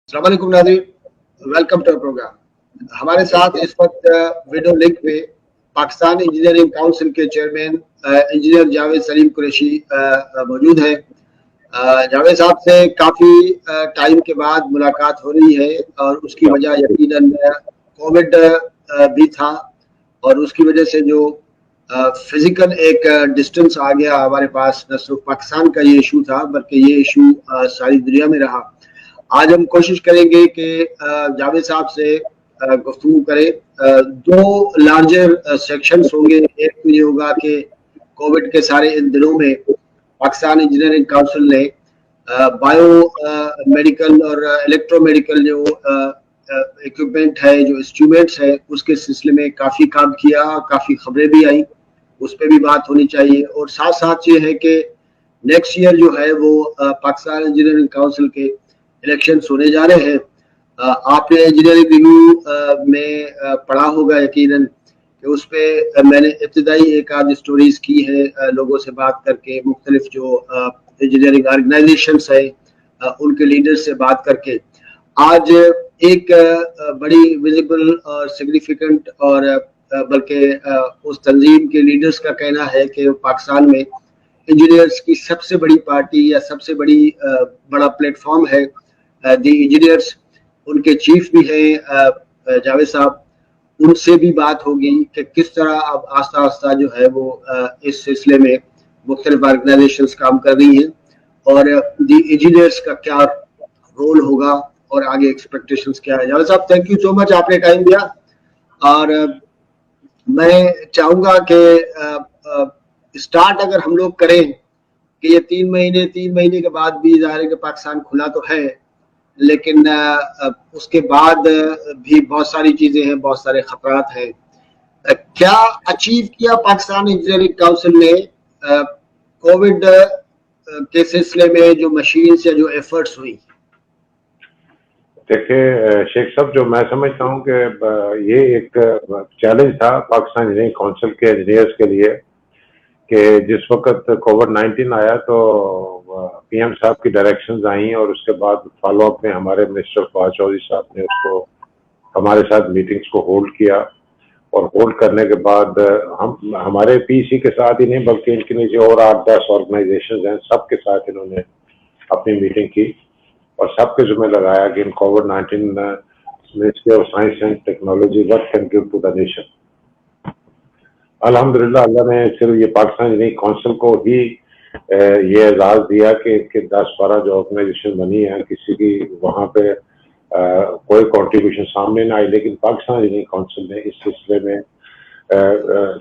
अस्सलाम वालेकुम नाज़रीन, वेलकम टू प्रोग्राम। हमारे साथ इस वक्त वीडियो लिंक पे पाकिस्तान इंजीनियरिंग काउंसिल के चेयरमैन इंजीनियर जावेद सलीम कुरैशी मौजूद है। जावेद साहब से काफ़ी टाइम के बाद मुलाकात हो रही है और उसकी वजह यकीनन कोविड भी था और उसकी वजह से जो फिजिकल एक डिस्टेंस आ गया हमारे पास, न सिर्फ पाकिस्तान का ये इशू था बल्कि ये इशू सारी दुनिया में रहा। आज हम कोशिश करेंगे कि जावेद साहब से गुफ्तगू करें। दो लार्जर सेक्शंस होंगे। एक तो ये होगा कि कोविड के सारे इन दिनों में पाकिस्तान इंजीनियरिंग काउंसिल ने बायो मेडिकल और इलेक्ट्रोमेडिकल जो इक्विपमेंट है, जो इंस्ट्रूमेंट्स है, उसके सिलसिले में काफ़ी काम किया, काफ़ी खबरें भी आई, उस पर भी बात होनी चाहिए। और साथ साथ ये है कि नेक्स्ट ईयर जो है वो पाकिस्तान इंजीनियरिंग काउंसिल के इलेक्शंस होने जा रहे हैं। आपने इंजीनियरिंग रिव्यू में पढ़ा होगा यकीनन कि उस पर मैंने इब्तदाई एक आध स्टोरीज की है लोगों से बात करके, मुख्तलिफ जो इंजीनियरिंग ऑर्गेनाइजेशंस है उनके लीडर्स से बात करके। आज एक बड़ी विजिबल और सिग्निफिकेंट और बल्कि उस तंजीम के लीडर्स का कहना है कि पाकिस्तान में इंजीनियर्स की सबसे बड़ी पार्टी या सबसे बड़ा प्लेटफॉर्म है दी इंजीनियर्स। उनके चीफ भी हैं जावेद साहब, उनसे भी बात होगी कि किस तरह अब आस्ता आस्ता जो है वो इस सिलसिले में मुख्तलिफ ऑर्गेनाइजेशंस काम कर रही हैं और दी इंजीनियर्स का क्या रोल होगा और आगे एक्सपेक्टेशंस क्या है। जावेद साहब, थैंक यू सो मच, आपने टाइम दिया। और मैं चाहूँगा कि स्टार्ट अगर हम लोग करें कि ये 3 महीने के बाद भी ज़ाहिर है कि पाकिस्तान खुला तो है, लेकिन उसके बाद भी बहुत सारी चीज़ें हैं, बहुत सारे खतरात हैं। क्या अचीव किया पाकिस्तान इंजीनियरिंग काउंसिल ने कोविड के सिलसिले में, जो मशीन्स या जो एफर्ट्स हुई? देखिए शेख साहब, जो मैं समझता हूँ कि ये एक चैलेंज था पाकिस्तान इंजीनियरिंग काउंसिल के इंजीनियर्स के लिए कि जिस वक्त कोविड-19 आया तो पीएम साहब की डायरेक्शंस आई और उसके बाद फॉलो अप में हमारे मिनिस्टर फवाद चौधरी साहब ने उसको हमारे साथ मीटिंग्स को होल्ड किया और होल्ड करने के बाद हम हमारे पीसी के साथ ही नहीं बल्कि इनके नीचे और 8-10 ऑर्गेनाइजेशंस हैं, सबके साथ इन्होंने अपनी मीटिंग की और सबके जुम्मे लगाया कि इन कोविड-19 ministry of science and technology what can give to the nation. अल्हम्दुलिल्लाह अल्लाह ने सिर्फ ये पाकिस्तान इंजीनियरिंग काउंसिल को ही ये एजाज़ दिया कि इनके 10-12 जो ऑर्गेनाइजेशन बनी है किसी की वहाँ पे कोई कंट्रीब्यूशन सामने ना आई, लेकिन पाकिस्तान इंजीनियरिंग काउंसिल ने इस सिलसिले में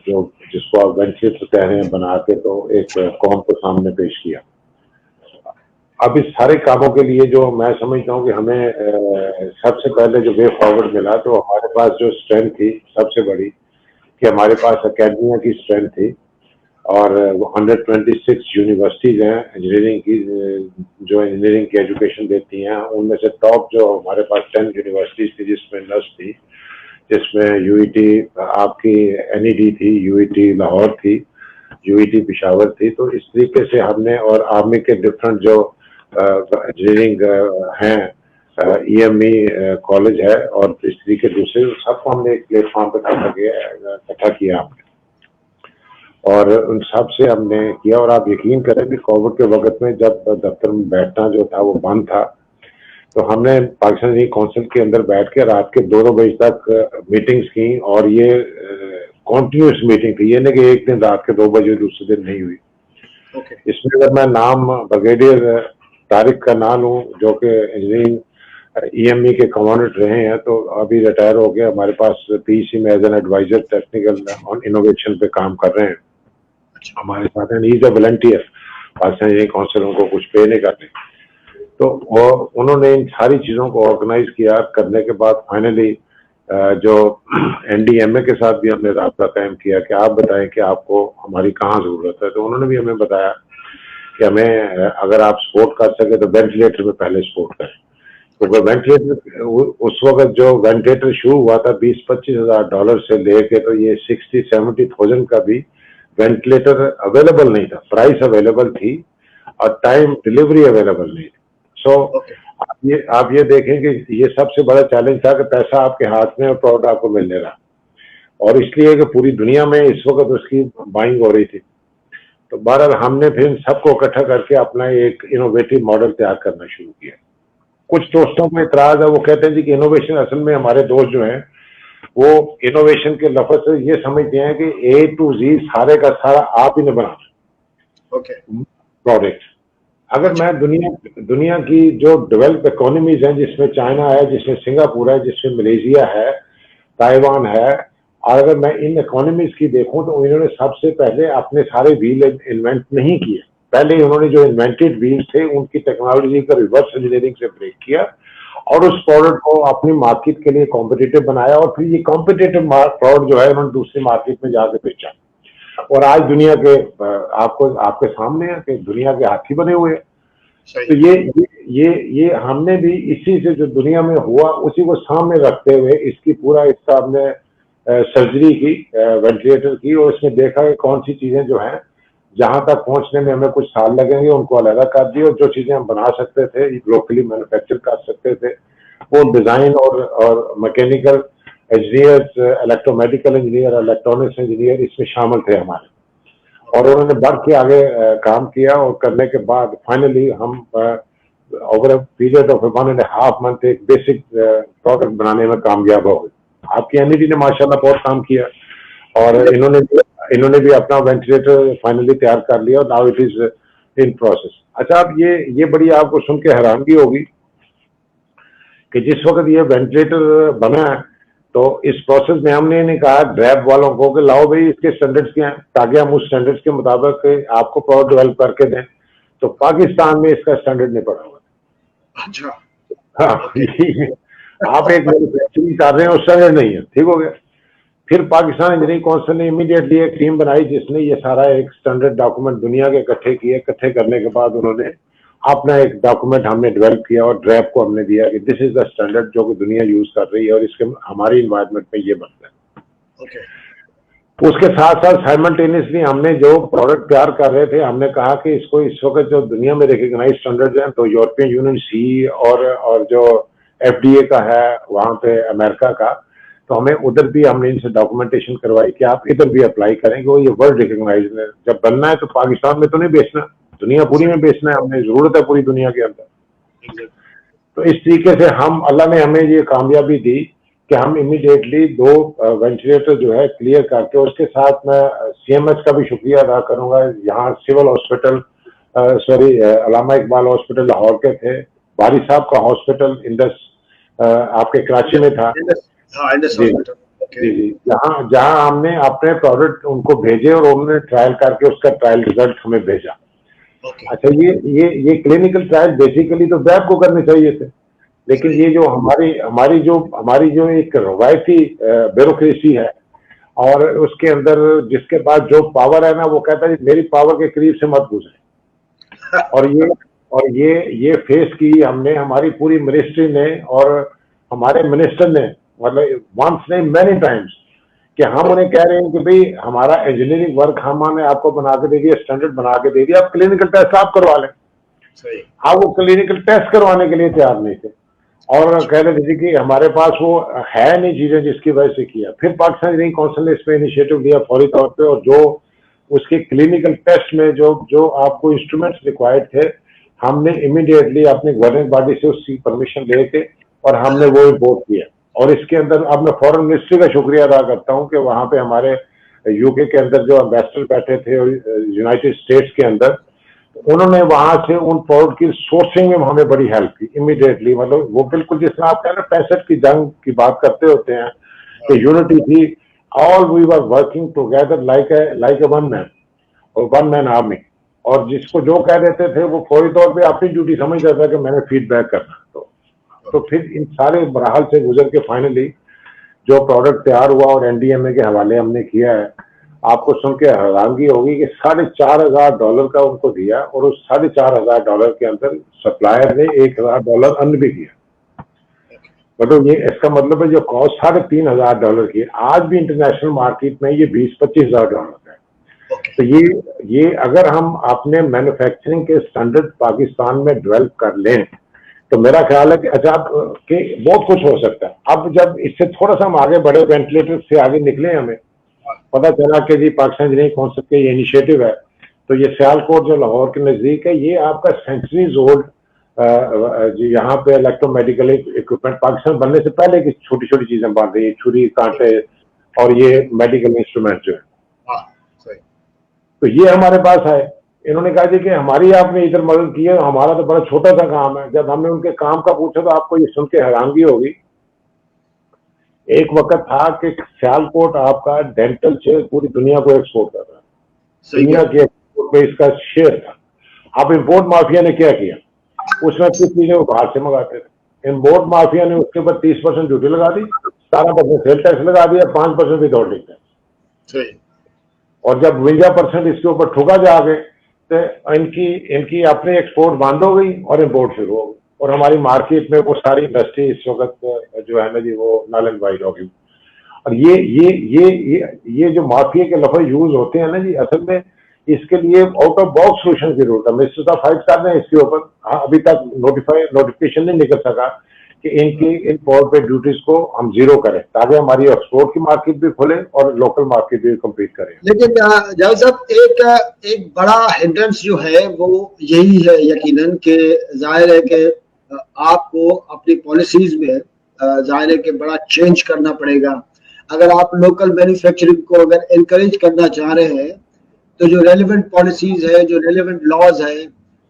जो जिसको आप वेंटिलेटर कह रहे हैं बना के तो एक कौम को सामने पेश किया। अब इस सारे कामों के लिए जो मैं समझता हूँ कि हमें सबसे पहले जो वे फॉरवर्ड मिला तो हमारे पास जो स्ट्रेंथ थी सबसे बड़ी कि हमारे पास अकेडमिया की स्ट्रेंथ थी और 126 यूनिवर्सिटीज़ हैं इंजीनियरिंग की जो इंजीनियरिंग की एजुकेशन देती हैं। उनमें से टॉप जो हमारे पास 10 यूनिवर्सिटीज़ थी जिसमें नस थी, जिसमें यूईटी आपकी एनईडी थी, यूईटी लाहौर थी, यूईटी पिशावर थी। तो इस तरीके से हमने और आर्मी के डिफरेंट जो इंजीनियरिंग हैं ईएमई कॉलेज है और इस तरीके दूसरे सबको हमने एक प्लेटफॉर्म पर इकट्ठा किया हमने और उन सब से हमने किया। और आप यकीन करें कि कोविड के वक्त में जब दफ्तर में बैठना जो था वो बंद था तो हमने पाकिस्तान इंजीनियरिंग काउंसिल के अंदर बैठ के रात के 2-2 बजे तक मीटिंग्स की और ये कॉन्टिन्यूस मीटिंग थी, ये नहीं कि एक दिन रात के 2 बजे दूसरे दिन नहीं हुई। इसमें अगर मैं नाम ब्रिगेडियर तारिक का नाम लूँ जो कि इंजीनियरिंग ईएमई के कमांडेंट रहे हैं तो अभी रिटायर हो गए, हमारे पास पीसी में as an advisor technical on innovation पे काम कर रहे हैं हमारे साथ हैं। Is a volunteer, Pakistan engineering council उनको कुछ पे नहीं करते। तो उन्होंने इन सारी चीज़ों को ऑर्गेनाइज किया करने के बाद फाइनली जो एनडीएमए के साथ भी हमने राब्ता कायम किया कि आप बताएं कि आपको हमारी कहाँ ज़रूरत है। तो उन्होंने भी हमें बताया कि हमें अगर आप सपोर्ट कर सके तो वेंटिलेटर में पहले सपोर्ट करें। तो वेंटिलेटर उस वक्त जो वेंटिलेटर शुरू हुआ था $20-25 हज़ार से लेके तो ये 60-70,000 का भी वेंटिलेटर अवेलेबल नहीं था, प्राइस अवेलेबल थी और टाइम डिलीवरी अवेलेबल नहीं थी। सो आप ये देखें कि ये सबसे बड़ा चैलेंज था कि पैसा आपके हाथ में और प्रोडक्ट आपको मिलने रहा, और इसलिए कि पूरी दुनिया में इस वक्त उसकी बाइंग हो रही थी। तो बहरहाल हमने फिर सबको इकट्ठा करके अपना एक इनोवेटिव मॉडल तैयार करना शुरू किया। कुछ दोस्तों को इतराज है, वो कहते हैं जी कि इनोवेशन, असल में हमारे दोस्त जो हैं वो इनोवेशन के लफ्ज से ये समझते हैं कि ए टू जी सारे का सारा आप ही ने बनाना प्रोडक्ट। अगर मैं दुनिया की जो डेवलप इकोनॉमीज हैं, जिसमें चाइना है, जिसमें सिंगापुर है, जिसमें मलेशिया है, ताइवान है, और अगर मैं इन इकोनॉमीज की देखूं तो इन्होंने सबसे पहले अपने सारे व्हील इन्वेंट नहीं किए। पहले उन्होंने जो इन्वेंटेड व्हील थे उनकी टेक्नोलॉजी का रिवर्स इंजीनियरिंग से ब्रेक किया और उस प्रोडक्ट को अपनी मार्केट के लिए कॉम्पिटिटिव बनाया, और फिर ये कॉम्पिटिटिव प्रोडक्ट जो है उन्होंने दूसरी मार्केट में जाकर बेचा, और आज दुनिया के आपके सामने है कि दुनिया के हाथी बने हुए हैं। तो ये हमने भी इसी से जो दुनिया में हुआ उसी को सामने रखते हुए इसकी पूरा इसका हमने सर्जरी की, वेंटिलेटर की, और उसमें देखा कि कौन सी चीजें जो हैं जहां तक पहुंचने में हमें कुछ साल लगेंगे उनको अलग कर दिए, और जो चीजें हम बना सकते थे, लोकली मैन्युफैक्चर कर सकते थे, वो डिजाइन और mechanical engineers, electromedical engineer, electronics engineer इसमें शामिल थे हमारे, और उन्होंने बढ़ के आगे काम किया, और करने के बाद फाइनली हम over a period of 1.5 month एक बेसिक प्रोडक्ट बनाने में कामयाब हो गए। आपकी एनईडी ने माशाल्लाह बहुत काम किया, और इन्होंने भी अपना वेंटिलेटर फाइनली तैयार कर लिया, और now it is in process. अच्छा, अब ये बड़ी आपको सुन के हैरानगी होगी कि जिस वक्त ये वेंटिलेटर बना है तो इस प्रोसेस में हमने नहीं कहा ड्रैब वालों को कि लाओ भाई इसके स्टैंडर्ड्स क्या हैं, ताकि हम उस स्टैंडर्ड्स के मुताबिक आपको प्रोडक्ट डेवलप करके दें। तो पाकिस्तान में इसका स्टैंडर्ड नहीं पड़ा हुआ। अच्छा, हाँ, आप एक मैन्युफैक्चरिंग कर रहे हैं, स्टैंडर्ड नहीं है, ठीक हो गया। फिर पाकिस्तान इंजीनियरिंग काउंसिल ने इमीडिएटली एक टीम बनाई जिसने ये सारा एक स्टैंडर्ड डॉक्यूमेंट दुनिया के इकट्ठे किए। इकट्ठे करने के बाद उन्होंने अपना एक डॉक्यूमेंट हमने डेवलप किया और ड्रैब को हमने दिया कि दिस इज द स्टैंडर्ड जो कि दुनिया यूज कर रही है, और इसके हमारी इन्वायरमेंट में ये बनता है। उसके साथ साथ साइमल्टेनियसली हमने जो प्रोडक्ट तैयार कर रहे थे, हमने कहा कि इसको इस वक्त जो दुनिया में रिकॉग्नाइज स्टैंडर्ड हैं, तो यूरोपियन यूनियन सी और जो FDA का है वहां पे अमेरिका का, तो हमें उधर भी हमने इनसे डॉक्यूमेंटेशन करवाई कि आप इधर भी अप्लाई करेंगे, वो ये वर्ल्ड रिकॉग्नाइज है। जब बनना है तो पाकिस्तान में तो नहीं बेचना, दुनिया पूरी में बेचना है, हमने जरूरत है पूरी दुनिया के अंदर। तो इस तरीके से हम, अल्लाह ने हमें ये कामयाबी दी कि हम इमीडिएटली 2 वेंटिलेटर जो है क्लियर करके, उसके साथ मैं CMH का भी शुक्रिया अदा करूंगा। यहाँ सिविल हॉस्पिटल, अल्लामा इकबाल हॉस्पिटल लाहौर के थे, बारी साहब का हॉस्पिटल इंडस आपके कराची में था, जी, जहाँ हमने अपने प्रोडक्ट उनको भेजे और उन्होंने ट्रायल करके उसका ट्रायल रिजल्ट हमें भेजा। अच्छा, ये क्लिनिकल ट्रायल बेसिकली तो वेब को करने चाहिए थे, लेकिन ये जो हमारी जो एक रवायती ब्यूरोक्रेसी है, और उसके अंदर जिसके पास जो पावर है ना, वो कहता है मेरी पावर के करीब से मत गुजरे। और ये फेस की हमने, हमारी पूरी मिनिस्ट्री ने और हमारे मिनिस्टर ने, मतलब वंस नहीं मेनी टाइम्स, कि हम उन्हें कह रहे हैं कि भाई हमारा इंजीनियरिंग वर्क हमने आपको बना के दे दिया, स्टैंडर्ड बना के दे दिया, आप क्लिनिकल टेस्ट आप करवा लें। सही, आप वो क्लिनिकल टेस्ट करवाने के लिए तैयार नहीं थे, और कह रहे थे कि हमारे पास वो है नहीं चीजें जिसकी वजह से किया। फिर पाकिस्तान इंजीनियरिंग काउंसिल ने इसमें इनिशिएटिव लिया फौरी तौर पे, और जो उसके क्लिनिकल टेस्ट में जो आपको इंस्ट्रूमेंट्स रिक्वायर्ड थे, हमने इमीडिएटली अपनी गवर्निंग बॉडी से उसकी परमिशन लेके और हमने वो इम्पोर्ट किया। और इसके अंदर अब मैं फॉरेन मिनिस्ट्री का शुक्रिया अदा करता हूँ कि वहां पे हमारे UK के अंदर जो एम्बेसडर बैठे थे और यूनाइटेड स्टेट्स के अंदर, उन्होंने वहां से उन प्रोडक्ट की सोर्सिंग में हमें बड़ी हेल्प की इमीडिएटली। मतलब वो बिल्कुल जिस तरह आप कह रहे हैं 65 की जंग की बात करते होते हैं कि यूनिटी थी, all we were working together like a one man और वन मैन आर्मी, और जिसको जो कह देते थे वो फौरी तौर पे अपनी ड्यूटी समझता था कि मैंने फीडबैक करना। तो फिर इन सारे मराहल से गुजर के फाइनली जो प्रोडक्ट तैयार हुआ और NDMA के हवाले हमने किया है, आपको सुन के हैरानगी होगी कि $4,500 का उनको दिया, और उस $4,500 के अंदर सप्लायर ने $1,000 अर्न भी किया। मतलब ये इसका मतलब है जो कॉस्ट $3,500 की, आज भी इंटरनेशनल मार्केट में ये $20-25,000 है। तो ये अगर हम अपने मैन्युफैक्चरिंग के स्टैंडर्ड पाकिस्तान में डेवलप कर लें तो मेरा ख्याल है कि अच्छा कि बहुत कुछ हो सकता है। अब जब इससे थोड़ा सा हम आगे बढ़े, वेंटिलेटर से आगे निकले, हमें पता चला कि जी पाकिस्तान इंजीनियरिंग काउंसिल के ये इनिशिएटिव है, तो ये सियालकोट जो लाहौर के नजदीक है, ये आपका सेंचुरीज ओल्ड जी यहाँ पे इलेक्ट्रोमेडिकल इक्विपमेंट पाकिस्तान बनने से पहले की छोटी छोटी चीजें बन रही है, छुरी कांटे और ये मेडिकल इंस्ट्रूमेंट जो है। तो ये हमारे पास है। इन्होंने कहा जी कि हमारी आपने इधर मदद की है, हमारा तो बड़ा छोटा सा काम है। जब हमने उनके काम का पूछा तो आपको ये सुन के हैरानगी होगी, एक वक्त था कि सियालकोट आपका डेंटल चेयर पूरी दुनिया को एक्सपोर्ट कर रहा है, दुनिया के एक्सपोर्ट में इसका शेयर था। अब इम्पोर्ट माफिया ने क्या किया, उसमें कुछ चीजें वो बाहर से मंगाते थे, इम्पोर्ट माफिया ने उसके ऊपर 30% ड्यूटी लगा दी, 17% सेल टैक्स लगा दिया, 5% विदाउट टैक्स, और जब 52% इसके ऊपर ठुका जाके तो इनकी अपनी एक्सपोर्ट बंद हो गई और इम्पोर्ट शुरू हो गई, और हमारी मार्केट में वो सारी इंडस्ट्री इस वक्त जो है ना जी वो नल एंड वाइड होगी। और ये जो माफिया के लफ्ज यूज होते हैं ना जी, असल में इसके लिए आउट ऑफ बॉक्स सोल्यूशन की जरूरत है। मिनिस्टर साहब फाइट कर रहे हैं इसके ऊपर, अभी तक नोटिफिकेशन नहीं निकल सका कि इनकी इम्पोर्ट पे ड्यूटीज को हम जीरो करें, ताकि हमारी एक्सपोर्ट की मार्केट भी खुले और लोकल मार्केट भी कम्पीट करें। लेकिन जावेद साहब, एक बड़ा हिंड्रेंस जो है वो यही है यकीनन कि जाहिर है कि आपको अपनी पॉलिसीज में जाहिर है कि बड़ा चेंज करना पड़ेगा। अगर आप लोकल मैन्युफैक्चरिंग को अगर एनकरेज करना चाह रहे हैं तो जो रेलिवेंट पॉलिसीज है, जो रेलिवेंट लॉज है,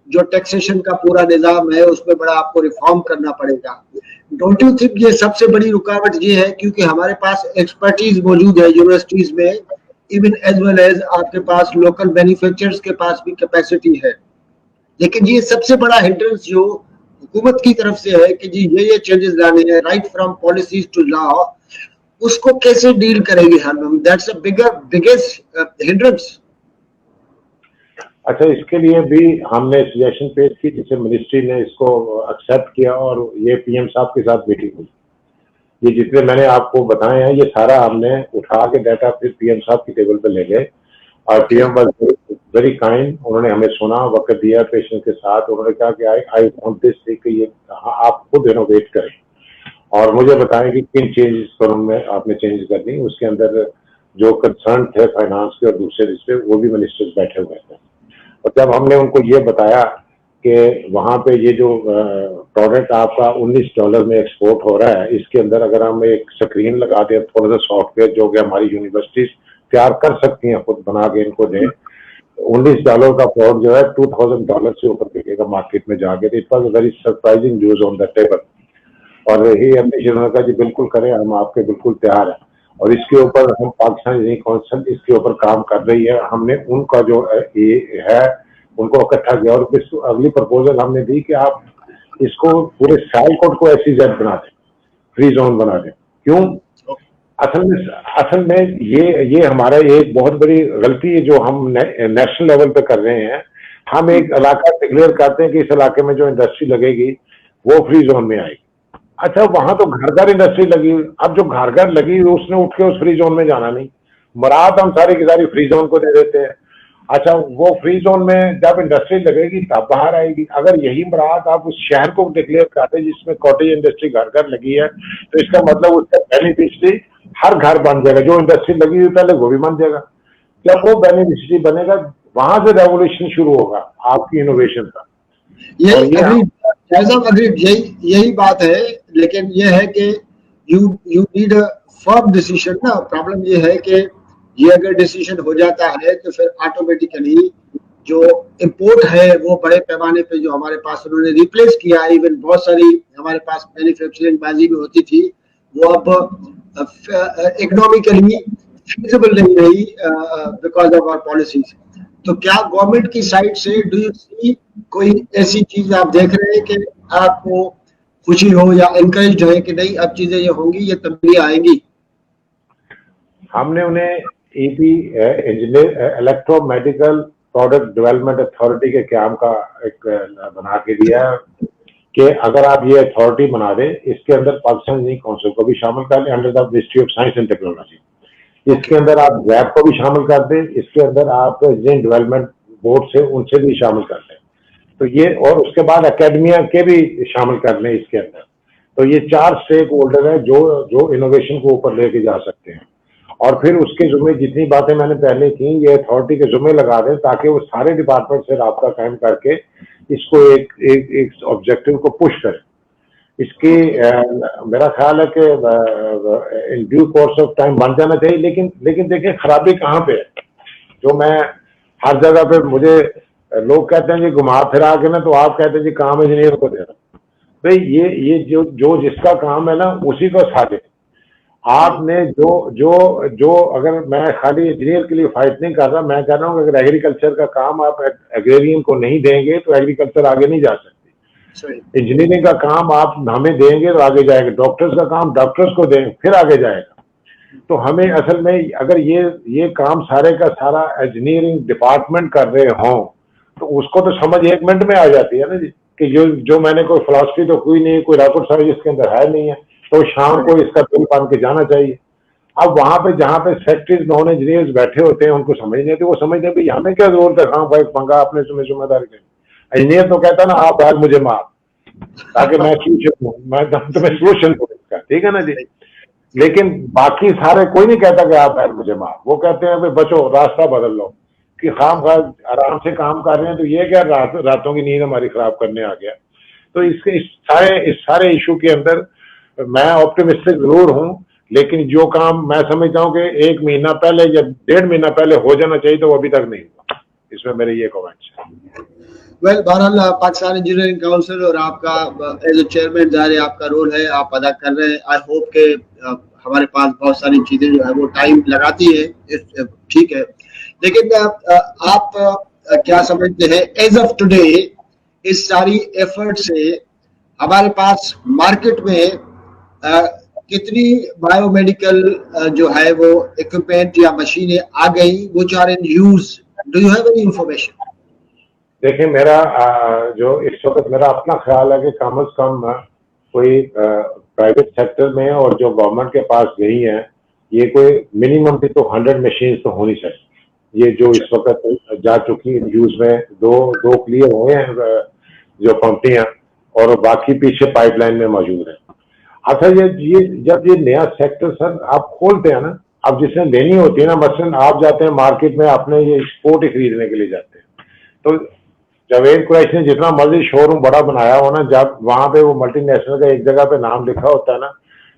जो टैक्सेशन का पूरा निजाम है, उसमें बड़ा आपको रिफॉर्म करना पड़ेगा। डोंट यू थिंक ये सबसे बड़ी रुकावट ये है, क्योंकि हमारे पास एक्सपर्टीज मौजूद है यूनिवर्सिटीज में, इवन एज वेल एज आपके पास लोकल मैन्युफैक्चरर्स के पास भी कैपेसिटी है, लेकिन ये सबसे बड़ा हिंड्रेंस जो हुकूमत की तरफ से है कि जी ये चेंजेस लाने हैं, right from policies to law, उसको कैसे डील करेंगे हम? That's a biggest hindrance. अच्छा, इसके लिए भी हमने सजेशन पेश की, जिसे मिनिस्ट्री ने इसको एक्सेप्ट किया और ये पीएम साहब के साथ मीटिंग हुई। ये जितने मैंने आपको बताए हैं ये सारा हमने उठा के डाटा फिर पीएम साहब की टेबल पे ले गए, और पीएम वाज वेरी काइंड, उन्होंने हमें सुना, वक्त दिया पेशेंट के साथ। उन्होंने कहा कि आई वांट दिस कि ये आप खुद इनोवेट करें और मुझे बताएं कि किन चेंजेस कानून में आपने चेंजेस करनी। उसके अंदर जो कंसर्न थे फाइनेंस के और दूसरे जिसपे, वो भी मिनिस्टर्स बैठे हुए थे। और जब हमने उनको ये बताया कि वहाँ पे ये जो प्रोडक्ट आपका $19 में एक्सपोर्ट हो रहा है, इसके अंदर अगर हम एक स्क्रीन लगा दें, थोड़ा सा सॉफ्टवेयर जो कि हमारी यूनिवर्सिटीज तैयार कर सकती हैं, खुद बना के इनको दें, $19 का प्रोडक्ट जो है $2000 से ऊपर बिकेगा मार्केट में जाके। It was very surprising news on the table. और ही उन्होंने कहा जी बिल्कुल करें, हम आपके बिल्कुल तैयार हैं। और इसके ऊपर हम पाकिस्तान इंजीनियरिंग काउंसिल इसके ऊपर काम कर रही है। हमने उनका जो ये है उनको इकट्ठा किया और अगली प्रपोजल हमने दी कि आप इसको पूरे सियालकोट को SEZ बना दें, फ्री जोन बना दें। क्यों? असल में ये हमारा एक बहुत बड़ी गलती है जो हम नेशनल लेवल पे कर रहे हैं। हम एक इलाका डिक्लेयर करते हैं कि इस इलाके में जो इंडस्ट्री लगेगी वो फ्री जोन में आएगी। अच्छा, वहां तो घर घर इंडस्ट्री लगी। अब जो घर घर लगी उसने उठ के उस फ्री जोन में जाना नहीं, मराद हम सारी की सारी फ्री जोन को दे देते हैं। अच्छा, वो फ्री जोन में जब इंडस्ट्री लगेगी तब बाहर आएगी। अगर यही मराद आप उस शहर को डिक्लेयर करते जिसमें कॉटेज इंडस्ट्री घर घर लगी है, तो इसका मतलब उसका बेनिफिशियरी हर घर बन जाएगा। जो इंडस्ट्री लगी हुई पहले वो भी बन जाएगा। जब वो बेनिफिशियरी बनेगा, वहां से रेवोल्यूशन शुरू होगा आपकी इनोवेशन का। यही बात है, लेकिन ये है कि you need a firm decision ना। प्रॉब्लम ये है कि ये अगर डिसीजन हो जाता है तो फिर ऑटोमेटिकली जो इंपोर्ट है वो बड़े पैमाने पे जो हमारे पास उन्होंने रिप्लेस किया, इवन बहुत सारी हमारे पास मैन्युफैक्चरिंग बाजी भी होती थी, वो अब इकोनॉमिकली फीजिबल नहीं रही बिकॉज ऑफ आवर पॉलिसीज। तो क्या गवर्नमेंट की साइड से डू यू सी कोई ऐसी चीज आप देख रहे हैं कि आपको खुशी हो या इनकरेज है कि नहीं अब चीजें ये होंगी, ये तब्दीली आएंगी? हमने उन्हें EPA engineer electromedical product development authority के काम का एक बना के दिया कि अगर आप ये अथॉरिटी बना दें, इसके अंदर पाकिस्तान इंजीनियरिंग काउंसिल को भी शामिल कर लें under the ministry of science and technology. इसके अंदर आप गैप को भी शामिल कर दें, इसके अंदर आप इंजीनियरिंग डेवलपमेंट बोर्ड से उनसे भी शामिल कर दें। तो ये, और उसके बाद एकेडमिया के भी शामिल कर लें इसके अंदर। तो ये 4 स्टेक होल्डर है जो इनोवेशन को ऊपर लेके जा सकते हैं। और फिर उसके जुम्मे जितनी बातें मैंने पहले की, ये अथॉरिटी के जुम्मे लगा दें ताकि वो सारे डिपार्टमेंट से राब्ता कायम करके इसको एक ऑब्जेक्टिव को पुश करें। इसकी मेरा ख्याल है कि in due course of time बन जाना चाहिए। लेकिन देखिए खराबी कहाँ पे है, जो मैं हर जगह पे, मुझे लोग कहते हैं जी घुमा फिरा के ना, तो आप कहते हैं जी काम इंजीनियर को दे रहा। भाई ये जो जिसका काम है ना उसी को साझे। आपने जो अगर मैं खाली इंजीनियर के लिए फाइट नहीं कर रहा, मैं कह रहा हूँ अगर एग्रीकल्चर का काम आप एग्रेरियन को नहीं देंगे तो एग्रीकल्चर आगे नहीं जा सकती। इंजीनियरिंग का काम आप हमें देंगे तो आगे जाएगा, डॉक्टर्स का काम डॉक्टर्स को देंगे फिर आगे जाएगा। तो हमें असल में अगर ये काम सारे का सारा इंजीनियरिंग डिपार्टमेंट कर रहे हों तो उसको तो समझ 1 मिनट में आ जाती है ना जी, कि जो मैंने कोई फिलॉसफी तो कोई नहीं, कोई रॉकेट साइंस इसके अंदर है नहीं है, तो शाम को इसका बिल बन के जाना चाहिए। अब वहां पे जहां पे सेक्रेटरीज नॉन इंजीनियर्स बैठे होते हैं उनको समझ नहीं आती, वो समझते हैं हमें क्या जरूरत है, हाँ भाई पंगा अपने जिम्मेदारी के। इंजीनियर तो कहता है ना आप यार मुझे मार, ताकि मैं सोल्यूशन हूँ, मैं तुम्हें सोल्यूशन दूँ इसका, ठीक है ना जी। लेकिन बाकी सारे कोई नहीं कहता कि आप यार मुझे मार, वो कहते हैं भाई बचो, रास्ता बदल लो, कि खाम खा आराम से काम कर रहे हैं, तो ये क्या रातों की नींद हमारी खराब करने आ गया। तो इस सारे इशू के अंदर मैं ऑप्टिमिस्टिक जरूर हूं, लेकिन जो काम मैं समझता हूं कि 1 महीना पहले या 1.5 महीना पहले हो जाना चाहिए तो वो अभी तक नहीं हुआ। इसमें मेरे ये कमेंट्स हैं। वेल, बहरहाल पाकिस्तान इंजीनियरिंग काउंसिल और आपका एज ए चेयरमैन जाहिर आपका रोल है, आप अदा कर रहे हैं। आई होप के हमारे पास बहुत सारी चीजें जो है वो टाइम लगाती है, ठीक है, लेकिन आप क्या समझते हैं एज ऑफ टुडे इस सारी एफर्ट से हमारे पास मार्केट में कितनी बायोमेडिकल जो है वो इक्विपमेंट या मशीनें आ गई, which are in use? Do you have any information? देखिए मेरा जो इस वक्त मेरा अपना ख्याल है कि कम से कम कोई प्राइवेट सेक्टर में और जो गवर्नमेंट के पास गई है, ये कोई मिनिमम भी तो 100 मशीन तो होनी चाहिए। ये जो इस वक्त जा चुकी यूज में, दो क्लियर हुए हैं जो कंपनियां, और बाकी पीछे पाइपलाइन में मौजूद है। अच्छा ये जब ये नया सेक्टर सर आप खोलते हैं ना, अब जिसने लेनी होती है ना, मसलन आप जाते हैं मार्केट में अपने ये स्पोर्ट ही खरीदने के लिए जाते हैं, तो जावेद कुरैशी ने जितना मर्जी शोरूम बड़ा बनाया हो ना, जब वहां पे वो मल्टीनेशनल का एक जगह पे नाम लिखा होता है ना,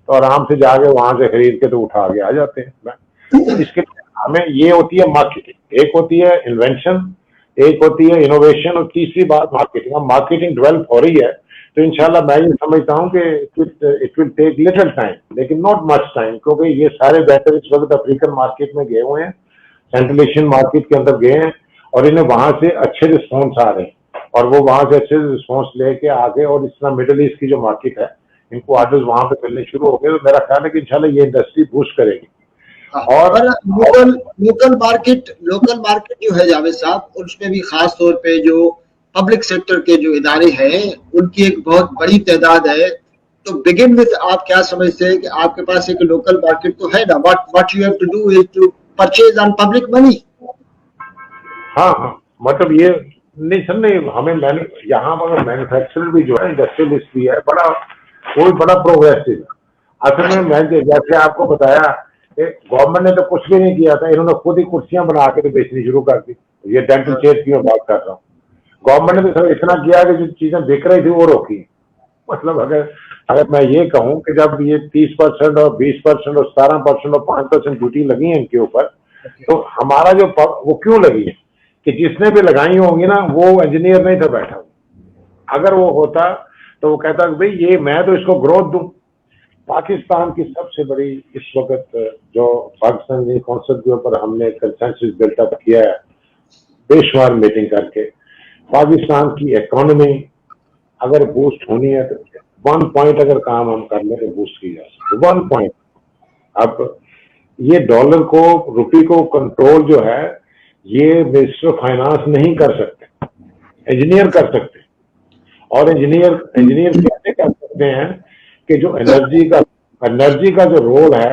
तो आराम से जाके वहां से खरीद के तो उठा के आ जाते हैं। इसके हमें ये होती है मार्केटिंग, एक होती है इन्वेंशन, एक होती है इनोवेशन, और तीसरी बात मार्केटिंग। अब मार्केटिंग डेवलप हो रही है तो इंशाल्लाह मैं ये समझता हूँ कि it will take little time, लेकिन नॉट मच टाइम, क्योंकि ये सारे बेहतर इस वक्त अफ्रीकन मार्केट में गए हुए हैं, सेंट्रल एशियन मार्केट के अंदर गए हैं, और इन्हें वहां से अच्छे रिस्पॉन्स आ रहे हैं, और वो वहां से अच्छे रिस्पॉन्स लेके आगे, और इस तरह मिडिल ईस्ट की जो मार्केट है इनको ऑर्डर्स वहां पे मिलने शुरू हो गए। तो मेरा ख्याल है कि इंशाल्लाह ये इंडस्ट्री बूस्ट करेगी। और लोकल मार्केट जो है जावेद साहब, उसमें भी खास तौर पे जो पब्लिक सेक्टर के जो इदारे हैं उनकी एक बहुत बड़ी तादाद है। तो बिगिन विद आप क्या समझते हैं कि आपके पास एक लोकल मार्केट तो है ना, what you have to do is to purchase on public money. हाँ, मतलब ये नहीं सर, नहीं हमें यहाँ पर मैन्युफैक्चरर भी जो है, इंडस्ट्रियलिस्ट भी है, बड़ा प्रोग्रेसिव है। असल में मैं जैसे आपको बताया, गवर्नमेंट ने तो कुछ भी नहीं किया था, इन्होंने खुद ही कुर्सियां बना के तो बेचनी शुरू कर दी। ये डेंटल चेयर की मैं बात कर रहा हूँ। गवर्नमेंट ने तो सब इतना किया कि जो चीजें बिक रही थी वो रोकी। मतलब अगर मैं ये कहूँ कि जब ये 30% और 20% और 17% और 5% ड्यूटी लगी है इनके ऊपर, तो हमारा जो वो क्यों लगी है कि जिसने भी लगाई होंगी ना वो इंजीनियर नहीं था बैठा हुआ। अगर वो होता तो वो कहता भाई ये मैं तो इसको ग्रोथ दूं। पाकिस्तान की सबसे बड़ी इस वक्त जो पाकिस्तान कॉन्सेप्ट के ऊपर हमने कंसेंसस बिल्टअप किया है बेशुमार मीटिंग करके, पाकिस्तान की इकोनॉमी अगर बूस्ट होनी है तो 1 पॉइंट अगर काम हम कर ले तो बूस्ट की जा सकती है। 1 पॉइंट। अब ये डॉलर को, रुपये को कंट्रोल जो है ये मिनिस्टर ऑफ फाइनेंस नहीं कर सकते, इंजीनियर कर सकते। और इंजीनियर कैसे कर सकते हैं कि जो एनर्जी का जो रोल है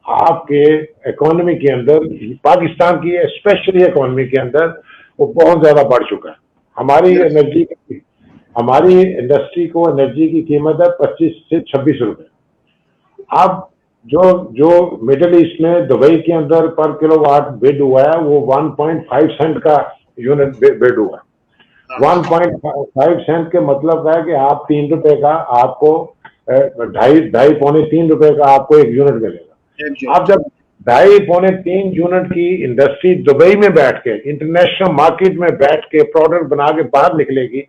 आपके इकोनॉमी के अंदर, पाकिस्तान की स्पेशली इकोनॉमी के अंदर, वो बहुत ज्यादा बढ़ चुका है। हमारी इंडस्ट्री को एनर्जी की कीमत है 25 से 26 रुपए। अब जो मिडिल ईस्ट में दुबई के अंदर पर किलोवाट बिड हुआ है वो 1.5 सेंट का यूनिट बिड हुआ है। 1.5 सेंट के मतलब है कि आप 3 रुपए का आपको 2.5 पौने 3 रुपए का आपको एक यूनिट मिलेगा। आप जब 2.5 पौने 3 यूनिट की इंडस्ट्री दुबई में बैठ के इंटरनेशनल मार्केट में बैठ के प्रोडक्ट बना के बाहर निकलेगी,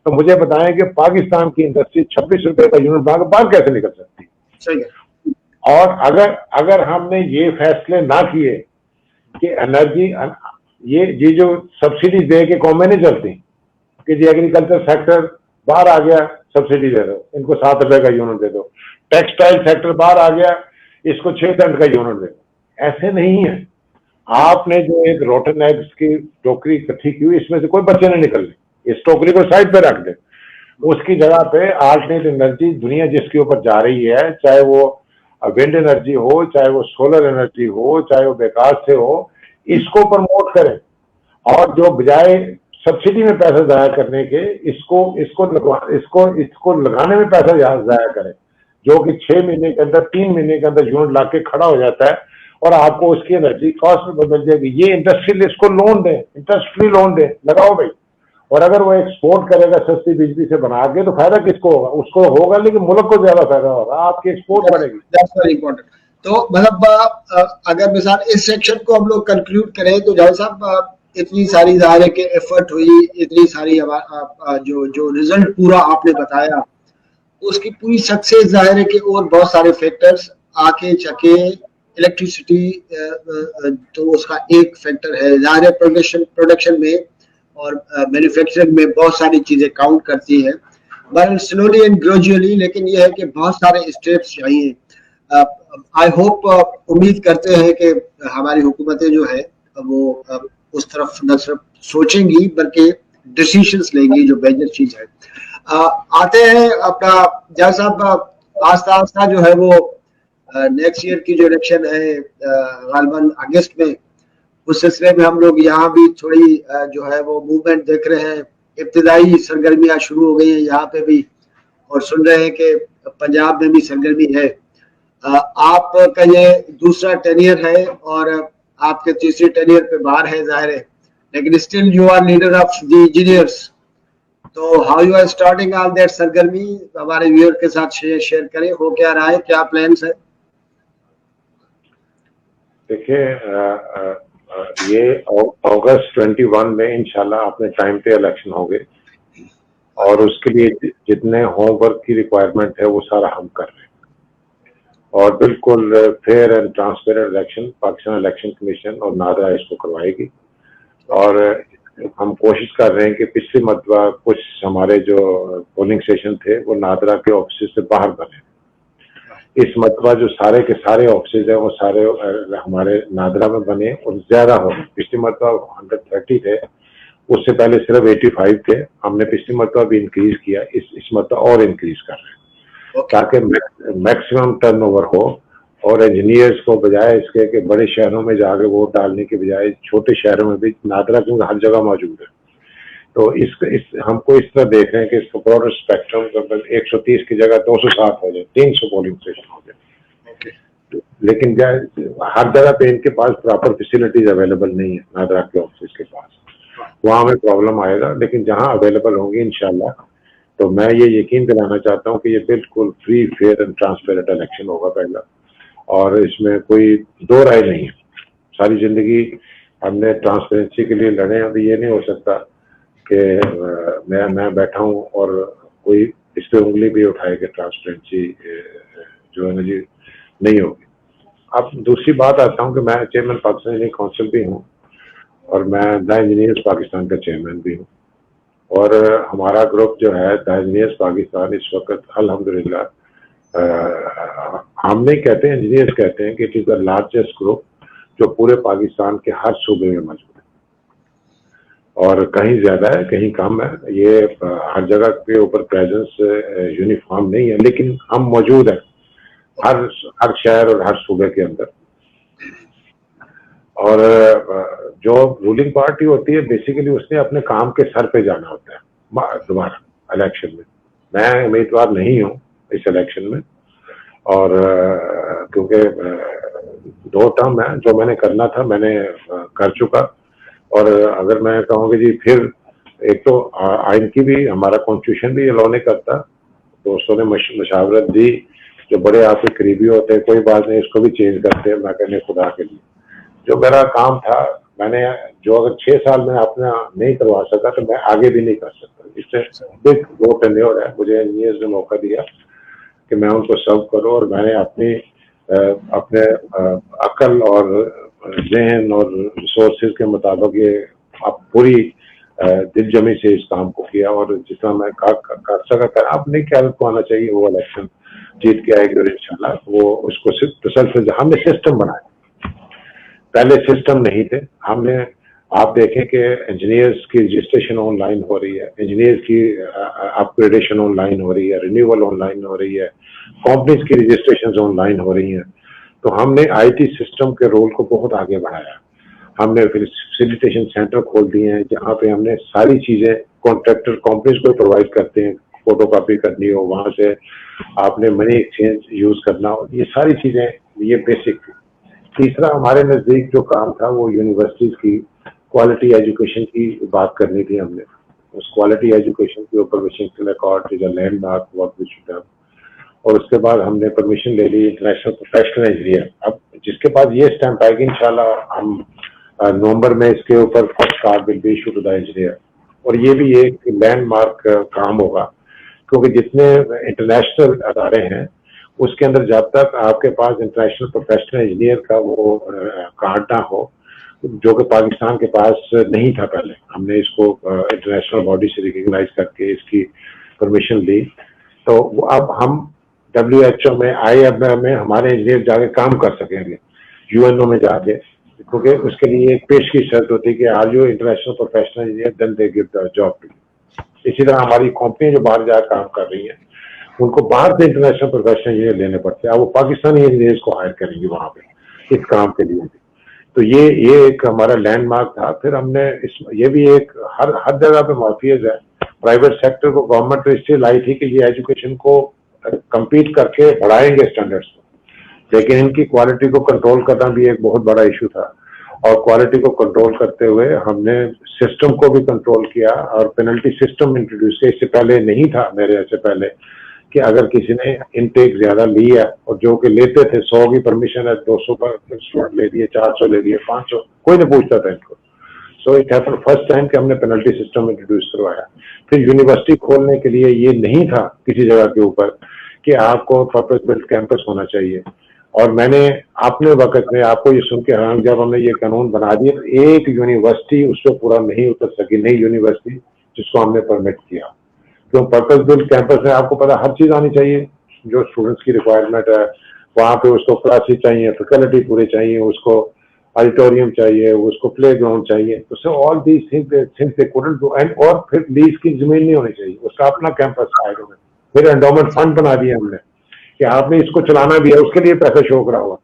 तो मुझे बताएं कि पाकिस्तान की इंडस्ट्री 26 रुपए का यूनिट बना के बाहर कैसे निकल सकती है? सही है। और अगर हमने ये फैसले ना किए कि एनर्जी ये जो सब्सिडी दे के कौमें नहीं चलती कि जी एग्रीकल्चर सेक्टर बाहर आ गया सब्सिडी दे दो, इनको 7 रुपए का यूनिट दे दो, टेक्सटाइल सेक्टर बाहर आ गया इसको 6 सेंट का यूनिट दे दो, ऐसे नहीं है। आपने जो एक रोटन एग्स की टोकरी इकट्ठी की हुई, इसमें से कोई बच्चे नहीं निकलने, इस टोकरी को साइड पे रख दे, उसकी जगह पे अल्टरनेट एनर्जी दुनिया जिसके ऊपर जा रही है, चाहे वो विंड एनर्जी हो, चाहे वो सोलर एनर्जी हो, चाहे वो विकास से हो, इसको प्रमोट करें। और जो बजाय सब्सिडी में पैसा जाया करने के इसको लगाने में पैसा जाया करें, जो कि 6 महीने के अंदर 3 महीने के अंदर यूनिट लाके खड़ा हो जाता है और आपको उसकी एनर्जी कॉस्ट में बदल जाएगी। ये इंडस्ट्रियल इसको लोन दें, इंटरेस्ट फ्री लोन दें, लगाओ भाई। और अगर वो एक्सपोर्ट करेगा सस्ती बिजली से बना के तो फायदा किसको होगा? उसको होगा, लेकिन मुल्क को ज्यादा फायदा होगा, आपकी एक्सपोर्ट बढ़ेगी। That's very important. तो मतलब अगर मिसाल इस सेक्शन को हम लोग कंक्लूड करें तो जावेद साहब, इतनी सारी ज़ाहिर है कि एफर्ट हुई, इतनी सारी जो रिजल्ट पूरा आपने बताया उसकी पूरी सक्सेस ज़ाहिर है कि और बहुत सारे फैक्टर्स आके चके, इलेक्ट्रिसिटी तो उसका एक फैक्टर है, ज़ाहिर है प्रोडक्शन में और मैन्युफैक्चरिंग में बहुत सारी चीजें काउंट करती है, बट स्लोली एंड ग्रेजुअली। लेकिन ये है कि बहुत सारे स्टेप्स चाहिए। आई होप, उम्मीद करते हैं कि हमारी हुकूमतें जो है वो उस तरफ न सिर्फ सोचेंगी बल्कि डिसीजंस लेंगी, जो बेहतर चीज है। आते हैं अपना जज साहब, आस्ता आस्ता जो है वो नेक्स्ट ईयर की जो इलेक्शन है गालिबन अगस्त में, उस सिलसिले में हम लोग यहाँ भी थोड़ी जो है वो मूवमेंट देख रहे हैं। इब्तिदाई सरगर्मियां शुरू हो गई हैं यहाँ पे भी, और सुन रहे हैं कि पंजाब में भी सरगर्मी है। आपका ये दूसरा टेनियर है और आपके तीसरे टेनियर पे बाहर है जाहिर है, लेकिन still you are leader of the engineers. तो how you are starting all that सरगर्मी, हमारे व्यूअर के साथ शेयर करें, हो क्या रहा है, क्या प्लान्स है? देखिए, ये अगस्त 21 में इंशाल्लाह अपने टाइम पे इलेक्शन होंगे और उसके लिए जितने होमवर्क की रिक्वायरमेंट है वो सारा हम कर रहे हैं, और बिल्कुल fair and transparent election Pakistan election commission और नादरा इसको करवाएगी। और हम कोशिश कर रहे हैं कि पिछली मरतबा कुछ हमारे जो पोलिंग स्टेशन थे वो नादरा के ऑफिस से बाहर बने, इस मरतबा जो सारे के सारे ऑफिस है वो सारे हमारे नादरा में बने और ज्यादा हो। पिछली मरतबा 130 थे, उससे पहले सिर्फ 85 थे, हमने पिछली मरतबा भी इंक्रीज किया, इस मरतबा और इंक्रीज कर रहे हैं ताकि मैक्सिमम टर्नओवर हो। और इंजीनियर्स को बजाय इसके कि बड़े शहरों में जाके वोट डालने के बजाय छोटे शहरों में भी, नादरा क्योंकि हर जगह मौजूद है, तो हमको इस तरह देख रहे हैं कि इसको ब्रॉडर स्पेक्ट्रम 130 की जगह 260 हो जाए, 300 पोलिंग स्टेशन हो जाए। लेकिन हर जगह पे इनके पास प्रॉपर फैसिलिटीज अवेलेबल नहीं है, नादरा के ऑफिस के पास, वहां में प्रॉब्लम आएगा। लेकिन जहां अवेलेबल होंगी इंशाल्लाह, तो मैं ये यकीन दिलाना चाहता हूँ कि ये बिल्कुल free, fair and transparent election होगा पहला, और इसमें कोई दो राय नहीं है। सारी जिंदगी हमने ट्रांसपेरेंसी के लिए लड़े, अभी ये नहीं हो सकता कि मैं बैठा हूँ और कोई इस पर उंगली भी उठाए कि ट्रांसपेरेंसी जो है ना जी नहीं होगी। अब दूसरी बात आता हूँ कि मैं चेयरमैन पाकिस्तान इंजीनियरिंग काउंसिल भी हूँ और मैं द इंजीनियर्स पाकिस्तान का चेयरमैन भी हूँ, और हमारा ग्रुप जो है द इंजीनियर्स पाकिस्तान इस वक्त अल्हम्दुलिल्लाह, हम नहीं कहते, इंजीनियर्स कहते हैं कि it is the largest group जो पूरे पाकिस्तान के हर सूबे में मौजूद है, और कहीं ज्यादा है कहीं कम है, ये हर जगह के ऊपर प्रेजेंस यूनिफॉर्म नहीं है, लेकिन हम मौजूद हैं हर शहर और हर सूबे के अंदर। और जो रूलिंग पार्टी होती है बेसिकली उसने अपने काम के सर पे जाना होता है दोबारा इलेक्शन में। मैं उम्मीदवार नहीं हूँ इस इलेक्शन में, और क्योंकि 2 टर्म है, जो मैंने करना था मैंने कर चुका। और अगर मैं कहूँ कि जी फिर एक तो आइन की भी, हमारा कॉन्स्टिट्यूशन भी अलाउ नहीं करता। दोस्तों ने मशावरत दी, जो बड़े आपके करीबी होते हैं, कोई बात नहीं इसको भी चेंज करते हैं, मैं कहने खुदा के लिए जो मेरा काम था मैंने, जो अगर 6 साल में अपना नहीं करवा सका तो मैं आगे भी नहीं कर सकता। इससे बिग वो टेन्योर है, मुझे इंजीनियर्स ने मौका दिया कि मैं उनको सर्व करूं, और मैंने अपने अकल और जहन और रिसोर्सेज के मुताबिक ये आप पूरी दिलजमी से इस काम को किया, और जितना मैं कर सका कर। अपनी क्यादत को आना चाहिए, वो इलेक्शन जीत के आएगी और इंशाल्लाह वो उसको सिर्फ तसलसल हमने सिस्टम बनाया। पहले सिस्टम नहीं थे, हमने, आप देखें कि इंजीनियर्स की रजिस्ट्रेशन ऑनलाइन हो रही है, इंजीनियर्स की अपग्रेडेशन ऑनलाइन हो रही है, रिन्यूअल ऑनलाइन हो रही है, कंपनीज की रजिस्ट्रेशन ऑनलाइन हो रही हैं। तो हमने आईटी सिस्टम के रोल को बहुत आगे बढ़ाया। हमने फिर फैसिलिटेशन सेंटर खोल दिए हैं जहाँ पे हमने सारी चीजें कॉन्ट्रैक्टर कंपनीज को प्रोवाइड करते हैं, फोटो कॉपी करनी हो, वहां से आपने मनी एक्सचेंज यूज करना हो, ये सारी चीजें, ये बेसिक। तीसरा हमारे नजदीक जो काम था वो यूनिवर्सिटीज की क्वालिटी एजुकेशन की बात करनी थी हमने। उस क्वालिटी एजुकेशन के ऊपर Washington accord is a landmark what we should have. और उसके बाद हमने परमिशन ले ली इंटरनेशनल प्रोफेशनल इंजीनियर। अब जिसके पास ये स्टैंप आएगी इंशाल्लाह हम नवंबर में इसके ऊपर first card will be issue to the engineer. और ये भी एक लैंडमार्क काम होगा, क्योंकि जितने इंटरनेशनल अदारे हैं उसके अंदर जब तक आपके पास इंटरनेशनल प्रोफेशनल इंजीनियर का वो कार्ड ना हो, जो कि पाकिस्तान के पास नहीं था पहले, हमने इसको इंटरनेशनल बॉडी से रिकॉग्नाइज करके इसकी परमिशन ली। तो अब हम WHO में, IMF में हमारे इंजीनियर जाके काम कर सकेंगे, UNO में जाके, क्योंकि उसके लिए एक पेश की शर्त होती है कि are you international professional engineer, then they give the job to you. इसी तरह हमारी कंपनियां जो बाहर जाकर काम कर रही हैं उनको बाहर से इंटरनेशनल प्रोफेशनल इंजीनियर लेने पड़ते हैं, अब वो पाकिस्तानी इंजीनियर्स को हायर करेंगे वहां पे इस काम के लिए भी। तो ये एक हमारा लैंडमार्क था। फिर हमने ये भी एक हर जगह पे माफियज है, प्राइवेट सेक्टर को गवर्नमेंट तो इससे लाई थी कि ये एजुकेशन को कंपीट करके बढ़ाएंगे स्टैंडर्ड्स को, लेकिन इनकी क्वालिटी को कंट्रोल करना भी एक बहुत बड़ा इशू था। और क्वालिटी को कंट्रोल करते हुए हमने सिस्टम को भी कंट्रोल किया और पेनल्टी सिस्टम इंट्रोड्यूस किया। इससे पहले नहीं था, मेरे से पहले, कि अगर किसी ने इनटेक ज्यादा लिया और जो कि लेते थे 100 की परमिशन है 200 पर स्लॉट ले लिए, 400 ले लिए, 500, कोई नहीं पूछता था इनको। So it happened first time कि हमने पेनल्टी सिस्टम इंट्रोड्यूस करवाया। फिर यूनिवर्सिटी खोलने के लिए ये नहीं था किसी जगह के ऊपर कि आपको पर्पस बिल्ट कैंपस होना चाहिए। और मैंने अपने वक्त में आपको ये सुन के हैरान, जब हमने ये कानून बना दिया तो एक यूनिवर्सिटी उस पर पूरा नहीं उतर सकी, नई यूनिवर्सिटी जिसको हमने परमिट किया। क्यों? पर्पस बिल्ट कैंपस में आपको पता हर चीज आनी चाहिए जो स्टूडेंट्स की रिक्वायरमेंट है, वहां पे उसको क्लासेस चाहिए, फैकल्टी पूरे चाहिए, उसको ऑडिटोरियम चाहिए, उसको प्ले ग्राउंड चाहिए। तो so all these things they couldn't do. And और फिर लीज की जमीन नहीं होनी चाहिए, उसका अपना कैंपस आएगा। फिर एंडोमेंट फंड बना दिया हमने कि आपने इसको चलाना भी है, उसके लिए पैसा शो करा हुआ।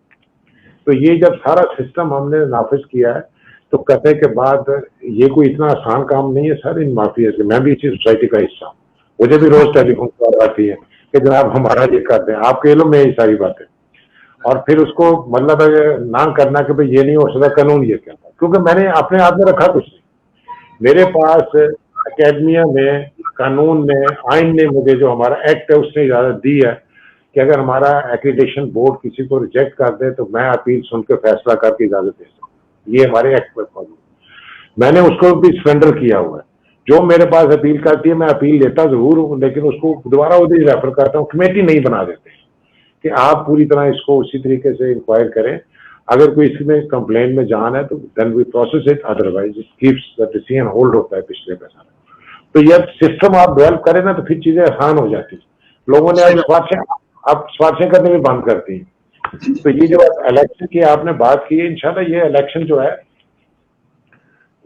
तो ये जब सारा सिस्टम हमने नाफिज किया है तो कहने के बाद ये कोई इतना आसान काम नहीं है सर इन माफिया से। मैं भी इसी सोसाइटी का हिस्सा हूँ, मुझे भी रोज टेलीफोन कॉल आती है कि जनाब हमारा ये कर दें, आपके लो में ये सारी बातें। और फिर उसको मतलब ना करना कि भाई ये नहीं हो सकता, कानून ये क्या, क्योंकि मैंने अपने आप में रखा कुछ नहीं। मेरे पास अकेडमिया में, कानून में, आइन ने मुझे जो हमारा एक्ट है उसने इजाजत दी है कि अगर हमारा एक्रीडिटेशन बोर्ड किसी को रिजेक्ट कर दे तो मैं अपील सुन के फैसला करके इजाजत दे सकता हूँ। ये हमारे एक्ट में फॉलो। मैंने उसको भी सरेंडर किया हुआ है। जो मेरे पास अपील करती है मैं अपील लेता जरूर हूँ, लेकिन उसको दोबारा उधर रेफर करता हूँ। कमेटी नहीं बना देते कि आप पूरी तरह इसको उसी तरीके से इंक्वायर करें। अगर कोई इसमें कंप्लेन में जान है तो then we process it, otherwise it keeps the decision hold होता है पिछले पे सारा। तो ये सिस्टम आप डेवलप करें ना तो फिर चीजें आसान हो जाती। लोगों ने अब सिफारिशें करने में बंद करती हैं। तो ये जो इलेक्शन की आपने बात की है, इंशाल्लाह ये इलेक्शन जो है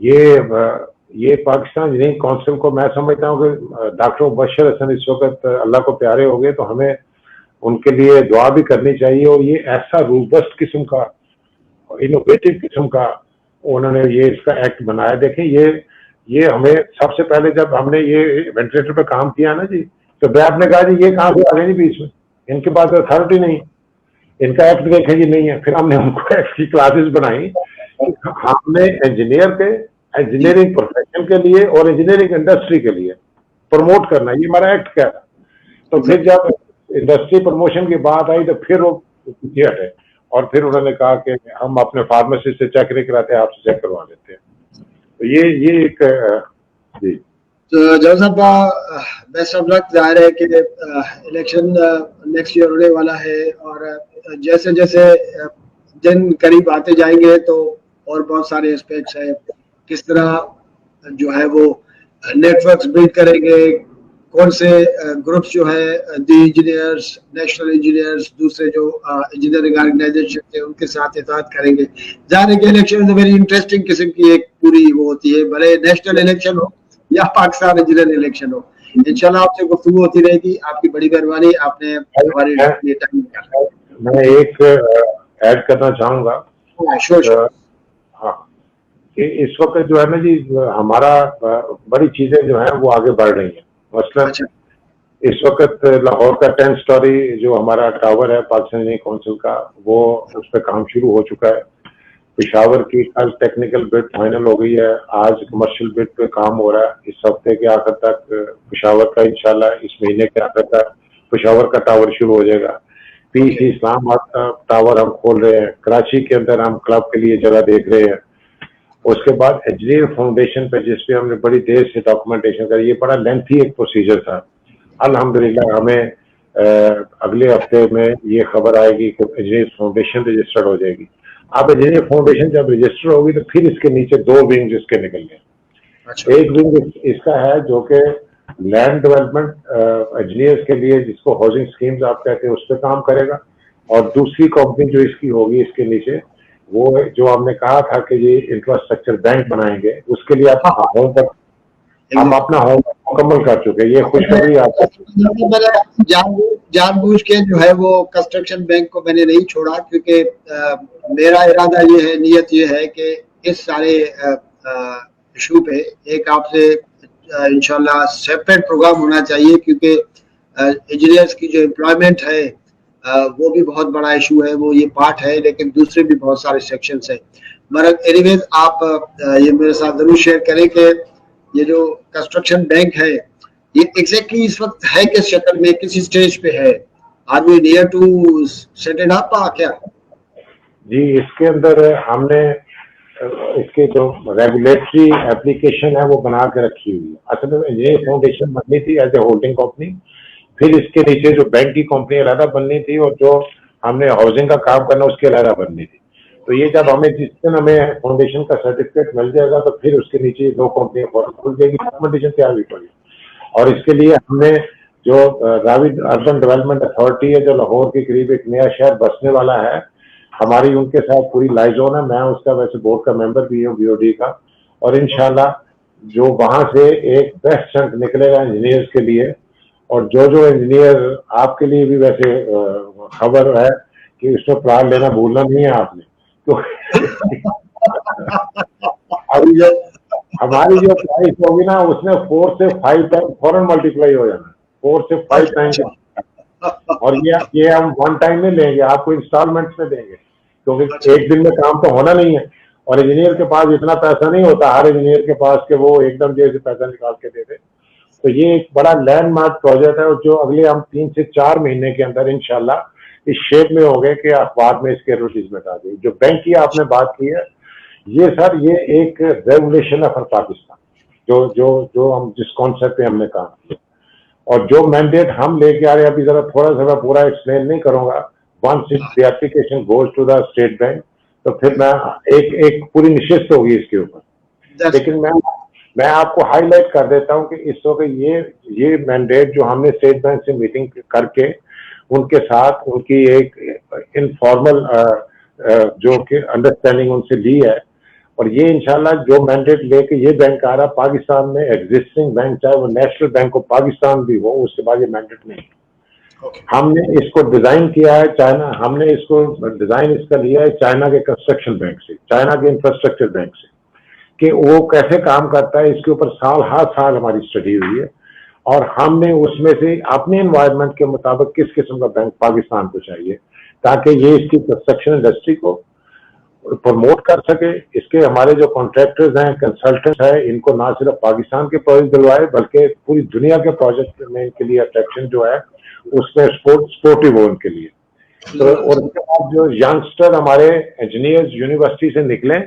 ये पाकिस्तान इंजीनियरिंग काउंसिल को, मैं समझता हूँ कि डॉक्टर मुबशर हसन इस वक्त अल्लाह को प्यारे हो गए, तो हमें उनके लिए दुआ भी करनी चाहिए। और ये ऐसा रूबस्ट किस्म का इनोवेटिव किस्म का उन्होंने ये इसका एक्ट बनाया। देखें ये हमें सबसे पहले जब हमने ये वेंटिलेटर पे काम किया ना जी, तो ब्रैप ने कहा जी ये कहाँ से आ गए जी बीच में, इनके पास अथॉरिटी नहीं, इनका एक्ट देखें जी नहीं है। फिर हमने उनको एक्ट की क्लासेस बनाई, हमने इंजीनियरिंग प्रोफेशन के लिए और इंजीनियरिंग इंडस्ट्री के लिए प्रमोट करना, ये हमारा एक्ट क्या है। तो फिर जब इंडस्ट्री प्रमोशन की बात आई तो फिर वो पीछे हटे और फिर उन्होंने कहा कि हम अपने फार्मेसिस्ट से चेक नहीं कराते, आपसे चेक करवा लेते हैं। तो ये एक जी। तो जवाब साहब बेस्ट ऑफ लक। जाहिर है कि इलेक्शन नेक्स्ट ईयर होने वाला है और जैसे जैसे दिन करीब आते जाएंगे तो और बहुत सारे एस्पेक्ट्स हैं, किस तरह जो है वो नेटवर्क्स बिल्ड करेंगे, कौन से ग्रुप्स जो है दी इंजीनियर्स, नेशनल इंजीनियर्स, दूसरे जो इंजीनियरिंग ऑर्गेनाइजेशन है उनके साथ इत्तेहाद करेंगे। जाहिर है कि इलेक्शन वेरी इंटरेस्टिंग किस्म की एक पूरी वो होती है, भले नेशनल इलेक्शन हो या पाकिस्तान इंजीनियर इलेक्शन हो। इंशाल्लाह आपसे गुफ्तगू होती रहेगी। आपकी बड़ी मेहरबानी, आपने हमारे लिए टाइम निकाला। मैं एक ऐड करना चाहूंगा। हाँ, इस वक्त जो है ना जी हमारा बड़ी चीजें जो है वो आगे बढ़ रही हैं। मसलन इस वक्त लाहौर का 10 स्टोरी जो हमारा टावर है पाकिस्तान इंजीनियरिंग काउंसिल का, वो उस पर काम शुरू हो चुका है। पेशावर की कल टेक्निकल बिड फाइनल हो गई है, आज कमर्शियल बिड पे काम हो रहा है। इस हफ्ते के आखिर तक पेशावर का, इंशाल्लाह इस महीने के आखिर तक पेशावर का टावर शुरू हो जाएगा। पीसी इस्लामाबाद का टावर हम खोल रहे हैं, कराची के अंदर हम क्लब के लिए जगह देख रहे हैं। उसके बाद इंजीनियर फाउंडेशन पे जिसपे हमने बड़ी देर से डॉक्यूमेंटेशन करी, ये बड़ा लेंथी एक प्रोसीजर था। अल्हम्दुलिल्लाह हमें अगले हफ्ते में ये खबर आएगी कि इंजीनियर फाउंडेशन रजिस्टर्ड हो जाएगी। अब इंजीनियर फाउंडेशन जब रजिस्टर होगी तो फिर इसके नीचे 2 विंग इसके निकलने। एक विंग इसका है जो कि लैंड डेवलपमेंट इंजीनियर्स के लिए, जिसको हाउसिंग स्कीम्स आप कहते हैं, उस पर काम करेगा। और दूसरी कंपनी जो इसकी होगी इसके नीचे, वो जो हमने कहा था कि ये इंफ्रास्ट्रक्चर बैंक बनाएंगे, उसके लिए हम अपना होमवर्क मुकम्मल कर चुके हैं। ये खुशखबरी आपको जानबूझ के जो है वो कंस्ट्रक्शन बैंक को मैंने नहीं छोड़ा, क्योंकि मेरा इरादा ये है, नियत ये है कि इस सारे इशू पे एक आपसे इंशाल्लाह सेपरेट प्रोग्राम होना चाहिए, क्योंकि इंजीनियर्स की जो एम्प्लॉयमेंट है वो भी बहुत बड़ा इशू है। वो ये पार्ट है, लेकिन दूसरे भी बहुत सारे सेक्शंस हैं। मगर एनीवेज आप ये मेरे साथ जरूर शेयर करें कि ये जो कंस्ट्रक्शन बैंक है ये एग्जैक्टली इस वक्त है किस शक्ल में, किस स्टेज पे है? Are we near to set it up क्या? जी, इसके अंदर हमने इसके जो रेगुलेटरी एप्लीकेशन है वो बना के रखी हुई है। असल में ये फाउंडेशन बननी थी एज ए होल्डिंग कंपनी, फिर इसके नीचे जो बैंक की कंपनी अलहदा बननी थी और जो हमने हाउसिंग का काम करना उसकी अलहदा बननी थी। तो ये जब हमें जिस दिन हमें फाउंडेशन का सर्टिफिकेट मिल जाएगा तो फिर उसके नीचे 2 कंपनियां खुल जाएगी, डॉक्यूमेंटेशन तैयार भी पड़ी। और इसके लिए हमने जो रावी अर्बन डेवलपमेंट अथॉरिटी है, जो लाहौर के करीब एक नया शहर बसने वाला है, हमारी उनके साथ पूरी लाइजोन है। मैं उसका वैसे बोर्ड का मेंबर भी हूँ बीओडी का। और इंशाल्लाह जो वहां से एक बेस्ट चंक निकलेगा इंजीनियर्स के लिए, और जो इंजीनियर आपके लिए भी वैसे खबर है कि उसमें प्लान लेना भूलना नहीं है आपने, तो अभी जो हमारी जो प्राइस होगी ना उसमें 4 से 5 टाइम फौरन मल्टीप्लाई हो जाना, 4 से 5 टाइम। और ये हम 1 टाइम में लेंगे, आपको इंस्टॉलमेंट्स में देंगे, क्योंकि एक दिन में काम तो होना नहीं है। और इंजीनियर के पास इतना पैसा नहीं होता हर इंजीनियर के पास कि वो एकदम जैसे पैसा निकाल के दे दे। तो ये एक बड़ा लैंडमार्क प्रोजेक्ट है, और जो अगले हम 3 से 4 महीने के अंदर इंशाल्लाह इस शेप में हो गए कि अखबार में इसके एडवर्टीजमेंट आ गई। जो बैंक की आपने बात की है, ये सर ये एक रेवोल्यूशन है फॉर पाकिस्तान, जो हम जिस कॉन्सेप्ट पे हमने काम किया और जो मैंडेट हम लेके आ रहे हैं। अभी जरा थोड़ा सा मैं पूरा एक्सप्लेन नहीं करूंगा। Once the application goes to the state bank, तो फिर मैं एक पूरी निश्चित होगी इसके ऊपर। लेकिन मैं आपको हाईलाइट कर देता हूं कि इस वक्त ये मैंडेट जो हमने स्टेट बैंक से मीटिंग करके उनके साथ उनकी एक इनफॉर्मल जो कि अंडरस्टैंडिंग उनसे ली है, और ये इंशाल्लाह जो मैंडेट लेके ये बैंक आ रहा है पाकिस्तान में, एग्जिस्टिंग बैंक चाहे वो नेशनल बैंक ऑफ पाकिस्तान भी हो, उसके बाद ये मैंडेट नहीं। हमने इसको डिजाइन किया है चाइना, हमने इसको डिजाइन इसका लिया है चाइना के कंस्ट्रक्शन बैंक से, चाइना के इंफ्रास्ट्रक्चर बैंक से, कि वो कैसे काम करता है। इसके ऊपर साल हर साल हमारी स्टडी हुई है और हमने उसमें से अपने एनवायरनमेंट के मुताबिक किस किस्म का बैंक पाकिस्तान को चाहिए ताकि ये इसकी कंस्ट्रक्शन इंडस्ट्री को प्रमोट कर सके। इसके हमारे जो कॉन्ट्रैक्टर्स हैं, कंसल्टेंट्स हैं, इनको ना सिर्फ पाकिस्तान के प्रोजेक्ट दिलवाए बल्कि पूरी दुनिया के प्रोजेक्ट में के लिए अट्रैक्शन जो है उसमें स्पोर्टिव हो उनके लिए। तो और उसके बाद जो यंगस्टर हमारे इंजीनियर्स यूनिवर्सिटी से निकले,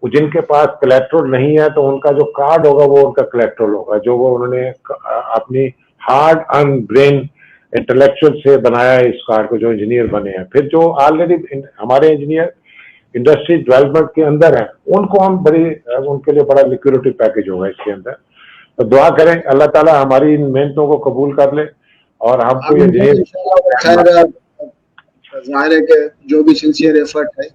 जिनके पास कलेक्ट्रल नहीं है तो उनका जो कार्ड होगा वो उनका कलेक्ट्रल होगा, जो वो उन्होंने अपनी हार्ड अर्न ब्रेन इंटेलेक्चुअल से बनाया है इस कार्ड को, जो इंजीनियर बने हैं। फिर जो ऑलरेडी हमारे इंजीनियर इंडस्ट्री डेवलपमेंट के अंदर है उनको हम उनके लिए बड़ा लिक्विडिटी पैकेज होगा इसके अंदर। तो दुआ करें अल्लाह ताला हमारी इन मेहनतों को कबूल कर ले और हमको ये जाहिर है कि जो भी सिंसियर एफर्ट है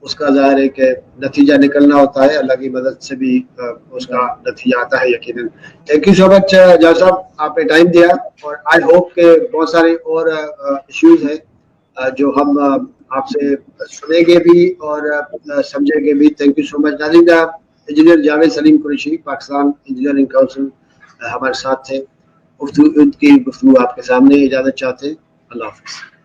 उसका जाहिर है कि नतीजा निकलना होता है, अल्लाह की मदद से भी उसका नतीजा आता है यकीनन। Thank you so much Javed साहब, आपने टाइम दिया और आई होप के बहुत सारे और इश्यूज हैं जो हम आपसे सुनेंगे भी और समझेंगे भी। Thank you so much. नाज़रीन, engineer Javed Salim Qureshi Pakistan engineering council हमारे साथ थे। उनकी गुफ्तगू आपके सामने इजाजत चाहते हैं। अल्लाह हाफ़िज़।